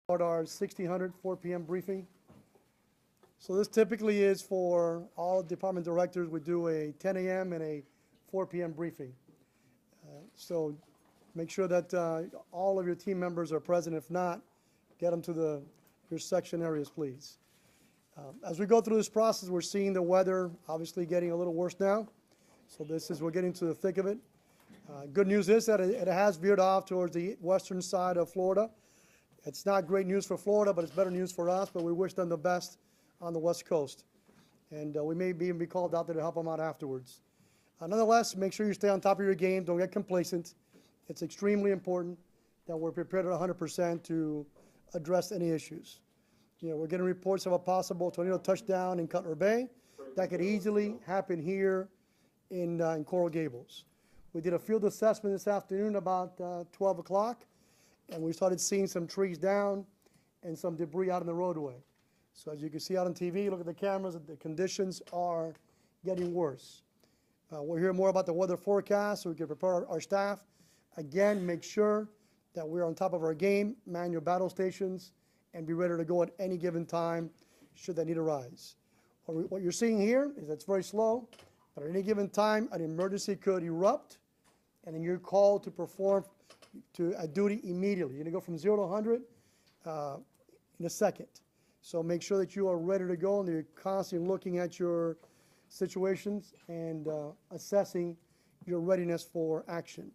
Start our 1600 4 p.m. briefing. So this typically is for all department directors. We do a 10 a.m. and a 4 p.m. briefing. So make sure that all of your team members are present. If not, get them to your section areas, please. As we go through this process, we're seeing the weather obviously getting a little worse now. So we're getting to the thick of it. Good news is that it has veered off towards the western side of Florida. It's not great news for Florida, but it's better news for us. But we wish them the best on the West Coast. And we may even be called out there to help them out afterwards. Nonetheless, make sure you stay on top of your game. Don't get complacent. It's extremely important that we're prepared at 100% to address any issues. You know, we're getting reports of a possible tornado touchdown in Cutler Bay. That could easily happen here in Coral Gables. We did a field assessment this afternoon about 12 o'clock, and we started seeing some trees down and some debris out in the roadway. So as you can see out on TV, look at the cameras, the conditions are getting worse. We'll hear more about the weather forecast so we can prepare our staff. Again, make sure that we're on top of our game, man your battle stations, and be ready to go at any given time should that need arise. What you're seeing here is it's very slow, but at any given time, an emergency could erupt, and then you're called to perform a duty immediately. You're going to go from 0 to 100 in a second. So make sure that you are ready to go and that you're constantly looking at your situations and assessing your readiness for action.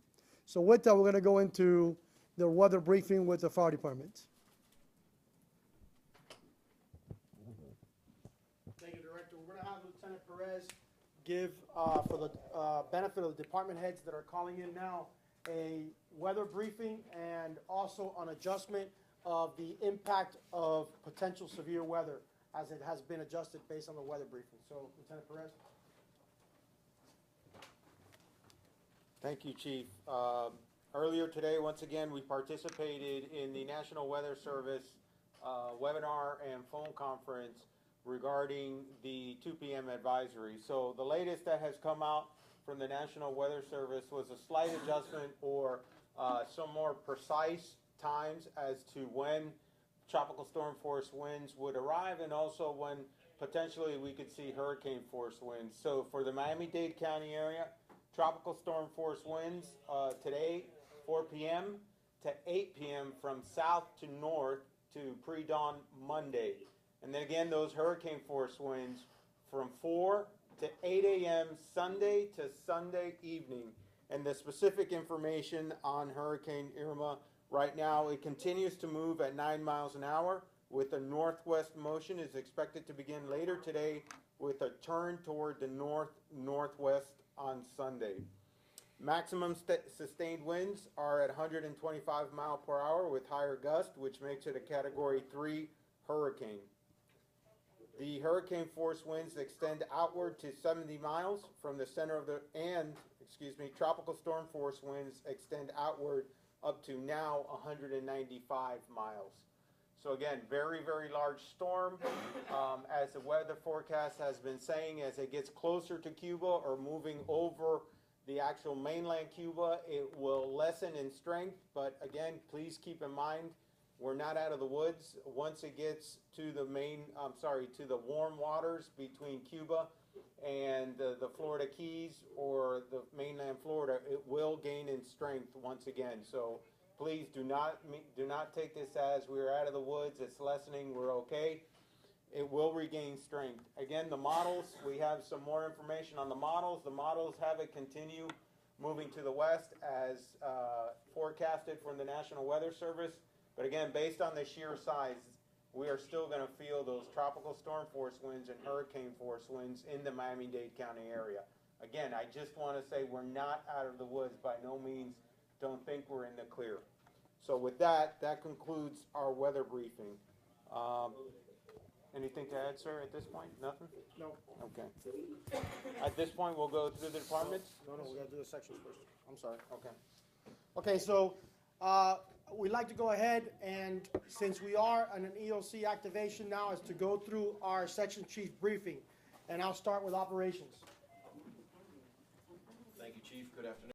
So with that, we're going to go into the weather briefing with the fire department. Thank you, Director. We're going to have Lieutenant Perez give, for the benefit of the department heads that are calling in now, a weather briefing and also an adjustment of the impact of potential severe weather as it has been adjusted based on the weather briefing. So, Lieutenant Perez. Thank you, Chief. Earlier today, once again, we participated in the National Weather Service webinar and phone conference regarding the 2 p.m. advisory. So the latest that has come out from the National Weather Service was a slight adjustment or some more precise times as to when tropical storm force winds would arrive and also when potentially we could see hurricane force winds. So for the Miami-Dade County area, tropical storm force winds today, 4 p.m. to 8 p.m. from south to north to pre-dawn Monday. And then again, those hurricane force winds from 4 to 8 a.m. Sunday to Sunday evening. And the specific information on Hurricane Irma, right now it continues to move at 9 miles an hour with a northwest motion, is expected to begin later today with a turn toward the northwest on Sunday. Maximum sustained winds are at 125 miles per hour with higher gust, which makes it a Category 3 hurricane. The hurricane force winds extend outward to 70 miles from the center of tropical storm force winds extend outward up to now 195 miles. So again, very, very large storm. As the weather forecast has been saying, as it gets closer to Cuba or moving over the actual mainland Cuba, it will lessen in strength. But again, please keep in mind, we're not out of the woods. Once it gets to the to the warm waters between Cuba and the Florida Keys or the mainland Florida, it will gain in strength once again. So please do not take this as we're out of the woods, it's lessening, we're okay. It will regain strength. Again, the models, we have some more information on the models. The models have it continue moving to the west as forecasted from the National Weather Service. But again, based on the sheer size, we are still going to feel those tropical storm force winds and hurricane force winds in the Miami-Dade County area. Again, I just want to say we're not out of the woods. By no means don't think we're in the clear. So with that, that concludes our weather briefing. Anything to add, sir, at this point? Nothing? No. Okay. At this point, we'll go through the departments? No, we got to do the sections first. I'm sorry. Okay. Okay, so we'd like to go ahead and, since we are on an EOC activation now, is to go through our section chief briefing. And I'll start with operations. Thank you, Chief. Good afternoon.